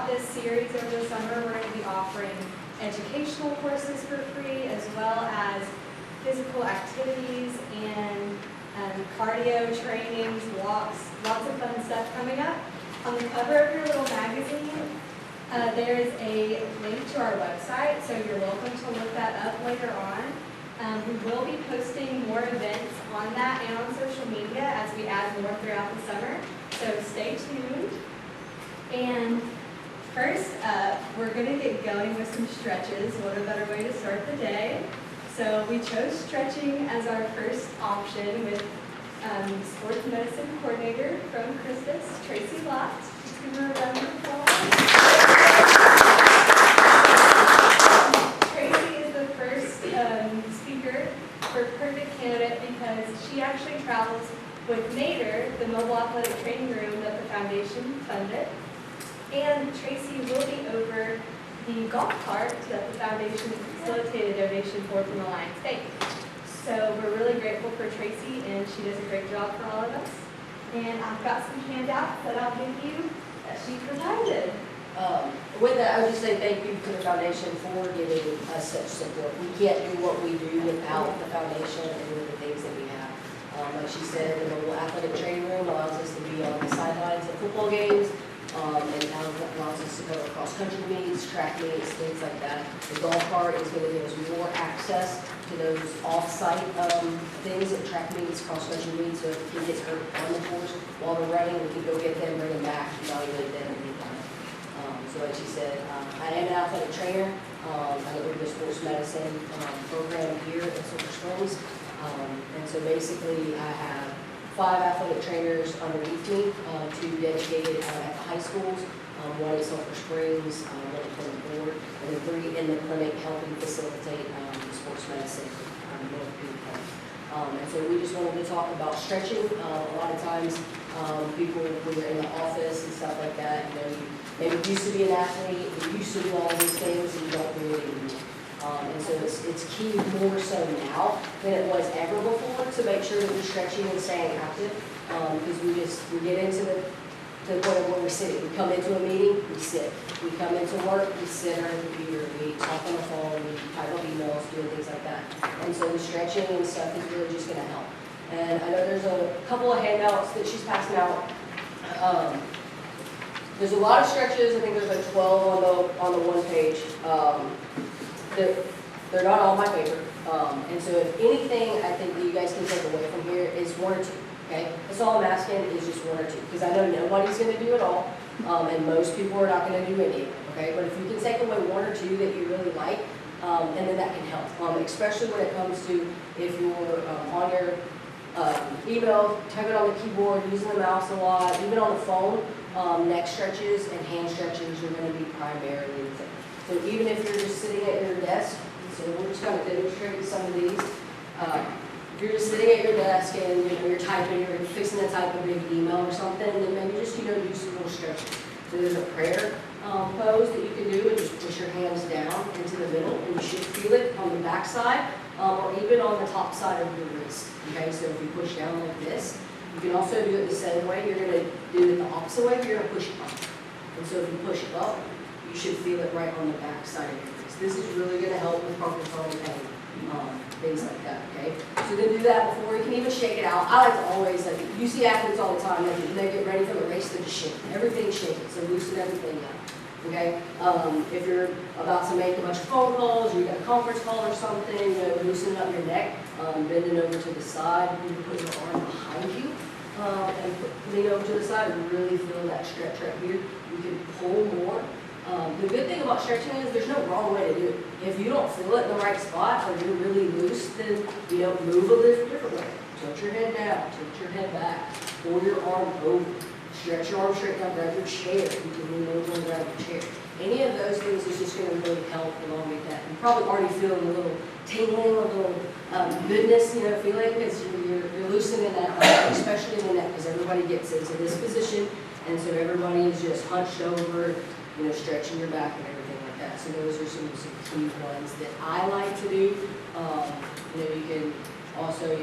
throughout this series over the summer, we're going to be offering educational courses for free, as well as physical activities and cardio trainings, walks, lots of fun stuff coming up. On the cover of your little magazine, there is a link to our website, so you're welcome to look that up later on. We will be posting more events on that and on social media as we add more throughout the summer, so stay tuned. And first up, we're going to get going with some stretches. What a better way to start the day. So we chose stretching as our first option with sports medicine coordinator from CHRISTUS, Tracy Lott. Just give her a round of applause. Tracy is the first speaker for Perfect Candidate because she actually travels with NADER, the mobile athletic training room that the foundation funded. And Tracy will be over the golf cart that the foundation facilitated a donation for from Alliance Bank. So we're really grateful for Tracy, and she does a great job for all of us. And I've got some handouts that I'll give you that she provided. With that, I would just say thank you to the foundation for giving us such support. We can't do what we do without the foundation and the things that we have. Like she said, the mobile athletic training room allows us to be on the sidelines at football games. And allows us to go across country meets, track meets, things like that. The golf cart is going to give us more access to those off-site things at track meets, cross country meets, so if a kid gets hurt on the course while they're running, we can go get them, bring them back, evaluate them at any time. So like she said, I am an athletic trainer. I work the sports medicine program here at Sulphur Springs. And so basically I have 5 athletic trainers underneath me, 2 dedicated at the high schools, 1 at Sulphur Springs, 1 at Clinic Board, and then 3 in the clinic helping facilitate the sports medicine and so we just wanted to talk about stretching. A lot of times people, when you're in the office and stuff like that, you know, you maybe used to be an athlete, you used to do all these things, and you don't really anymore. And so it's key more so now than it was ever before to make sure that we're stretching and staying active, because we get into the point of where we're sitting. We come into a meeting, we sit. We come into work, we sit on the computer, we talk on the phone, we type up emails, doing things like that. And so the stretching and stuff is really just going to help. And I know there's a couple of handouts that she's passing out. There's a lot of stretches. I think there's like 12 on the one page. They're not all my favorite. And so if anything I think that you guys can take away from here is 1 or 2. Okay? That's all I'm asking is just 1 or 2. Because I know nobody's going to do it all. And most people are not going to do any of it. Okay? But if you can take away 1 or 2 that you really like, and then that can help. Especially when it comes to if you're on your email, typing on the keyboard, using the mouse a lot, even on the phone, neck stretches and hand stretches are going to be primarily the thing. So even if you're just sitting at your desk, so we're just going to demonstrate some of these. If you're just sitting at your desk and you're typing, you're fixing to type a big email or something, then maybe just do some little stretches. So there's a prayer pose that you can do, and just push your hands down into the middle, and you should feel it on the back side or even on the top side of your wrist. Okay, so if you push down like this, you can also do it the same way. You're going to do it the opposite way. You're going to push it up, and so if you push it up, you should feel it right on the back side of your wrist. This is really going to help with carpal tunnel pain, things like that. Okay, so then do that before you can even shake it out. I like to always, like, you see athletes all the time, when they get ready for the race, they're just shaking. Everything's shaking, so loosen everything up. Okay, if you're about to make a bunch of phone calls, or you got a conference call or something, loosen up your neck, bending over to the side. You can put your arm behind you and lean over to the side and really feel that stretch right here. You can pull more. The good thing about stretching is there's no wrong way to do it. If you don't feel it in the right spot or you're really loose, then move a little different way. Tilt your head down, tilt your head back, pull your arm over. Stretch your arm straight down, grab your chair. You can lean over and grab your chair. Any of those things is just going to really help elongate that. You're probably already feeling a little tingling, a little goodness, feeling, because you're loosening that up, especially in the neck, because everybody gets into this position, and so everybody is just hunched over, stretching your back and everything like that. So those are some key ones that I like to do. You can also,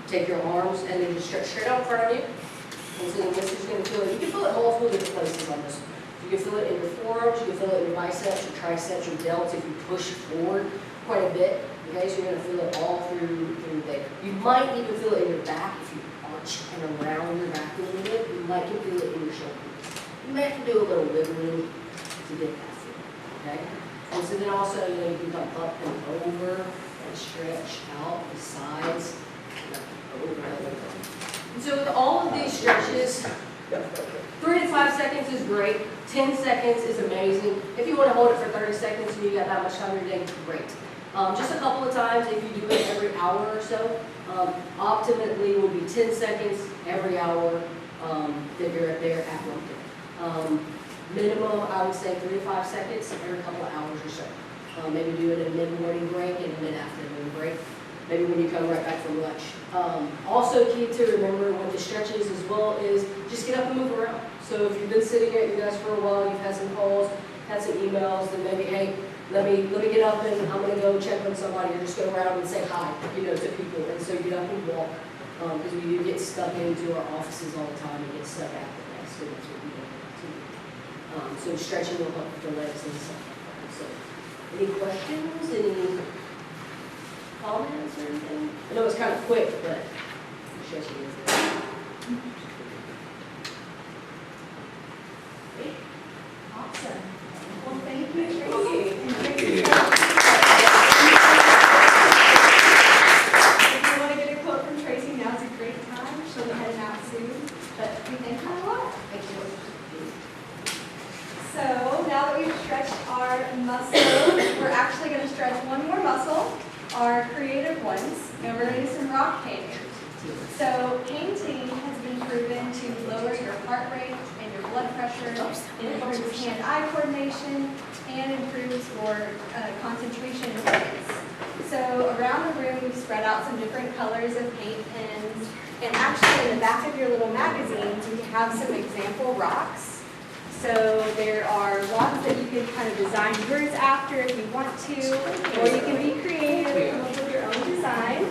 take your arms and then just stretch straight out in front of you. And so this is going to feel it. You can feel it multiple different places on this one. You can feel it in your forearms, you can feel it in your biceps, your triceps, your delts if you push forward quite a bit. Okay, so you're going to feel it all through there. You might even feel it in your back if you arch and around your back a little bit. You might can feel it in your shoulders. You may have to do a little wiggling to get that feel. Okay, and so then also you can come up and over and stretch out the sides. Over and over. And so with all of these stretches, 3 to 5 seconds is great. 10 seconds is amazing. If you want to hold it for 30 seconds and you got that much time in your day, great. Just a couple of times, if you do it every hour or so, optimally will be 10 seconds every hour that you're there at work. Minimum, I would say 3 to 5 seconds every couple of hours or so. Maybe do it in a mid-morning break and a mid-afternoon break. Maybe when you come right back from lunch. Also key to remember with the stretches as well is just get up and move around. So if you've been sitting at your desk for a while, you've had some calls, had some emails, then maybe, hey, let me get up and I'm gonna go check on somebody or just go around and say hi, to people. And so get up and walk, because we do get stuck into our offices all the time and get stuck at the desk, and that's what we don't do. So stretching will help with the legs and stuff like that. So any questions, any comments or anything? I know it's kind of quick, but stretching is there. Awesome. Well, thank you, Tracy. Thank you. If you want to get a quote from Tracy, now's a great time. She'll be heading out soon. But we thank you a lot. Thank you. So now that we've stretched our muscles, we're actually going to stretch one more muscle, our creative ones, and we're going to do some rock painting. So painting has been proven to lower your heart rate and your blood pressure, it improves hand-eye coordination, and improves your concentration and focus. So around the room, we've spread out some different colors of paint pens, and actually in the back of your little magazines, we have some example rocks. So there are rocks that you can kind of design yours after if you want to, or you can be creative and come up with your own design.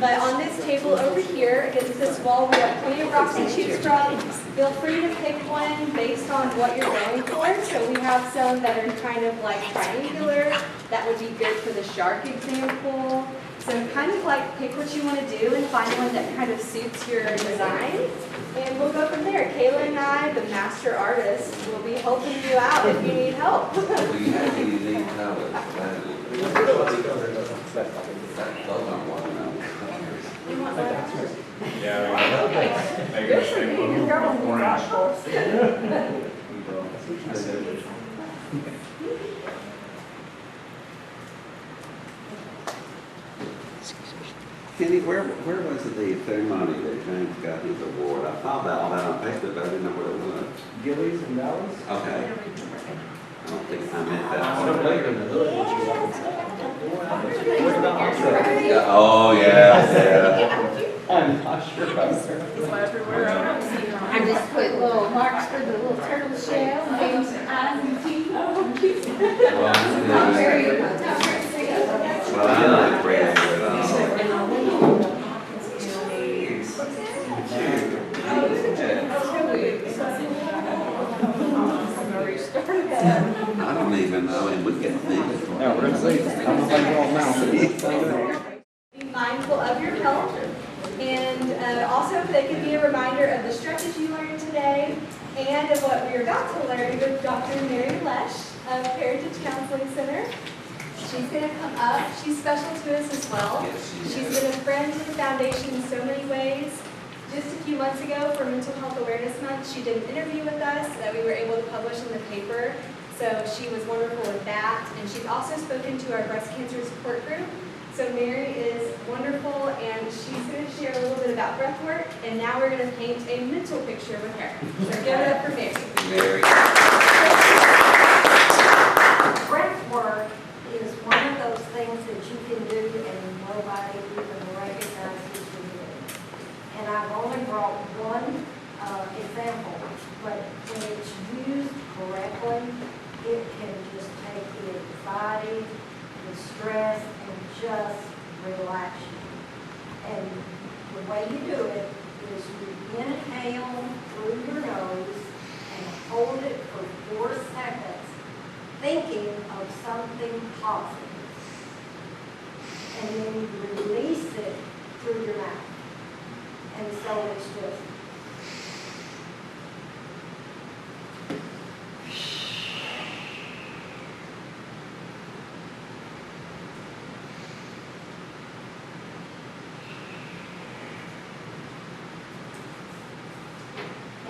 But on this table over here against this wall, we have plenty of rocks to choose from. Feel free to pick one based on what you're going for. So we have some that are kind of like triangular. That would be good for the shark example. So kind of like pick what you want to do and find one that kind of suits your design. And we'll go from there. Kayla and I, the master artists, will be helping you out if you need help. Do you have any of these colors? Those aren't one now. You want one? Yeah. Good for you. You're going Kenny, where was the ceremony that James got his award? I saw that on Facebook, but I didn't know where it was. Gillies and Dallas? Okay. I don't think I meant that. Oh, yeah. I'm not sure about I just put little marks for the little turtle shell, names and eyes and teeth. Oh, cute. Well, I like Brad, but, I don't even know, and we get things. Yeah, we're gonna see. I'm gonna take it off now. Be mindful of your health, and also if they could be a reminder of the stretches you learned today and of what we're about to learn with Dr. Mary Leshe of Heritage Counseling Center. She's going to come up. She's special to us as well. Yes, she She's is. been a friend to the foundation in so many ways. Just a few months ago for Mental Health Awareness Month, she did an interview with us that we were able to publish in the paper. So she was wonderful with that. And she's also spoken to our breast cancer support group. So Mary is wonderful, and she's going to share a little bit about breathwork. And now we're going to paint a mental picture with her. So give it up for Mary. Mary. Breathwork is one of those things that you can do and nobody even recognizes you doing. And I've only brought one example, but when it's used correctly, it can just take the anxiety, the stress, and just relax you. And the way you do it is you inhale through your nose and hold it for 4 seconds, thinking of something positive. And then you release it through your mouth. And so it's just,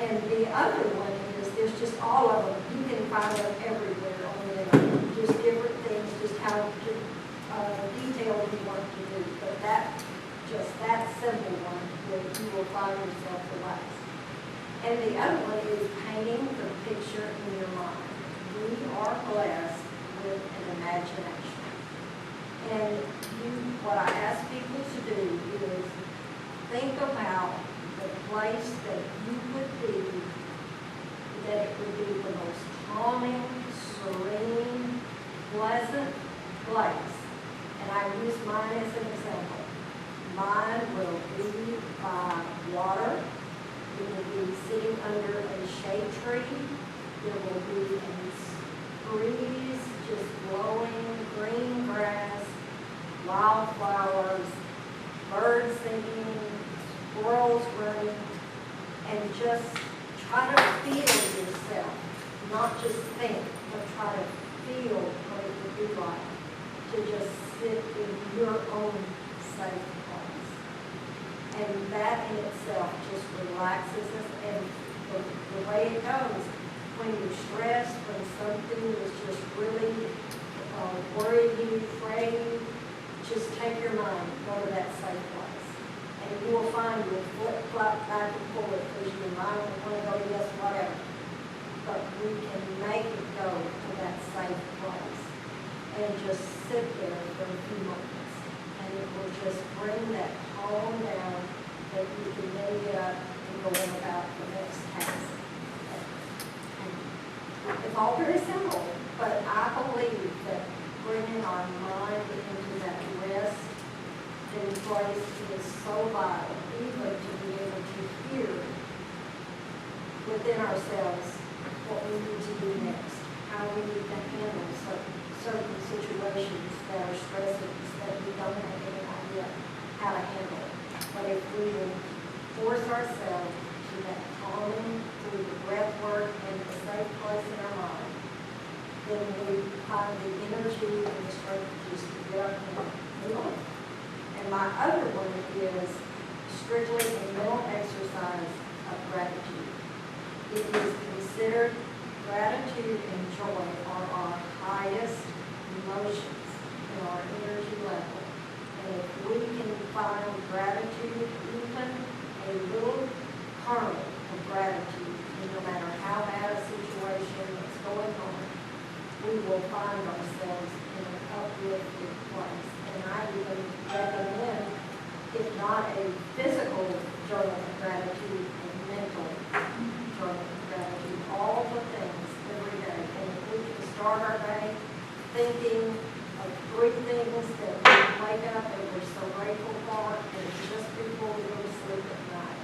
and the other one is, there's just all of them. You can find them everywhere on the internet. Just different things, just how detailed you want to do. But that simple one, where you will find yourself relaxed. And the other one is painting the picture in your mind. We are blessed with an imagination. And what I ask people to do is think about the place that you would be, that it would be the most calming, serene, pleasant place. And I use mine as an example. Mine will be by water. It will be sitting under a shade tree. There will be a breeze just blowing, green grass, wildflowers, birds singing, squirrels running, and just try to feel yourself, not just think, but try to feel what it would be like to just sit in your own safe place. And that in itself just relaxes us, and the way it goes, when you're stressed, when something is just really worrying you, fretting you, just take your mind, go to that safe place. And you will find you'll flip-flop back and forth because your mind will want to go yes, whatever. But we can make it go to that safe place and just sit there for a few moments. And it will just bring that calm down that you can then get up and go on about the next task. It's all very simple, but I believe that bringing our mind into that rest in place is so vital, even to be able to hear within ourselves what we need to do next, how we need to handle certain situations that are stressing that we don't have any idea how to handle. But if we will force ourselves to that calming through the breath work and the safe place in our mind, then we find the energy and the strength just to get up and move on. And my other one is strictly a mental exercise of gratitude. It is considered gratitude and joy are our highest emotions in our energy level. And if we can find gratitude, even a little kernel of gratitude, and no matter how bad a situation is going on, we will find ourselves in an uplifted place. And I even recommend, if not a physical journal of gratitude, a mental journal of gratitude, all the things every day. And if we can start our day thinking of 3 things that we wake up and we're so grateful for, and just before we go to sleep at night,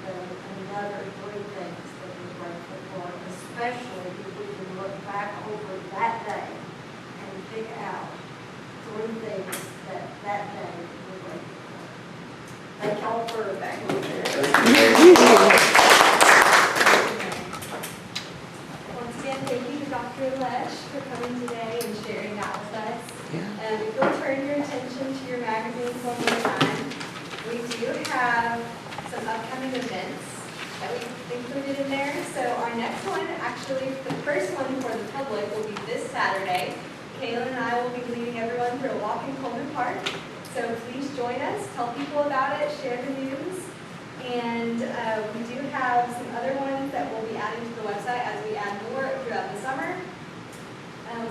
then another 3 things that we're grateful for, especially if we can look back over that day and pick out 3 things that day we're grateful for. Thank y'all for back over there. Once again, thank you to Dr. Leshe for coming today and sharing that with us. If you'll turn your attention to your magazines one more time, we do have some upcoming events that we've included in there. So our next one, actually the first one for the public, will be this Saturday. Kayla and I will be leading everyone through a walk in Coleman Park. So please join us, tell people about it, share the news. And we do have some other ones that we'll be adding to the website as we add more throughout the summer.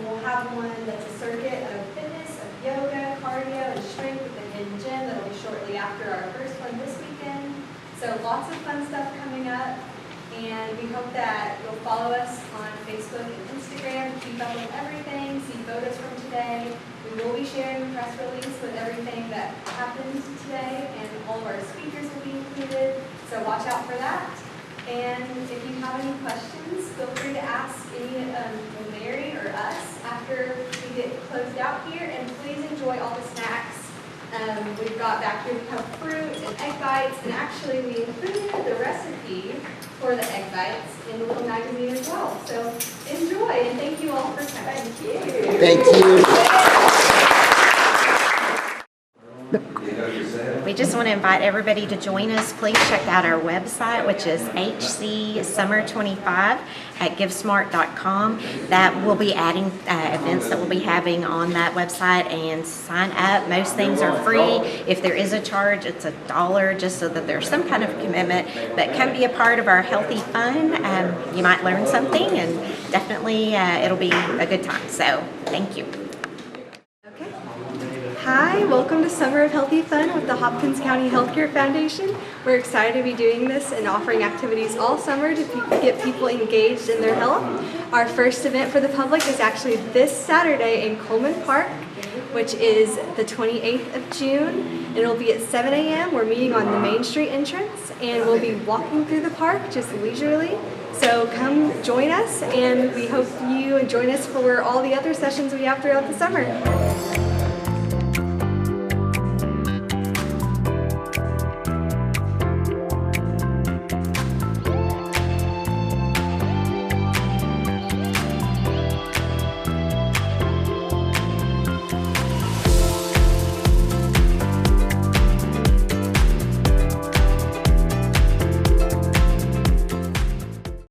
We'll have one that's a circuit of fitness, of yoga, cardio, and strength with the hidden gym. That'll be shortly after our first one this weekend. So lots of fun stuff coming up. And we hope that you'll follow us on Facebook and Instagram to keep up with everything, see photos from today. We will be sharing a press release with everything that happened today, and all of our speakers will be included. So watch out for that. And if you have any questions, feel free to ask any Mary or us after we get closed out here. And please enjoy all the snacks. We've got back here, we have fruit and egg bites, and actually we included the recipe for the egg bites in the little magazine as well. So enjoy, and thank you all for coming. Thank you. Thank you. We just want to invite everybody to join us. Please check out our website, which is hcsummer25 at givesmart.com. That will be adding events that we'll be having on that website, and sign up. Most things are free. If there is a charge, it's $1, just so that there's some kind of commitment. But come be a part of our healthy fun. You might learn something, and definitely it'll be a good time. So thank you. Hi, welcome to Summer of Healthy Fun with the Hopkins County Healthcare Foundation. We're excited to be doing this and offering activities all summer to get people engaged in their health. Our first event for the public is actually this Saturday in Coleman Park, which is the 28th of June. It'll be at 7 a.m. We're meeting on the Main Street entrance, and we'll be walking through the park just leisurely. So come join us, and we hope you join us for all the other sessions we have throughout the summer.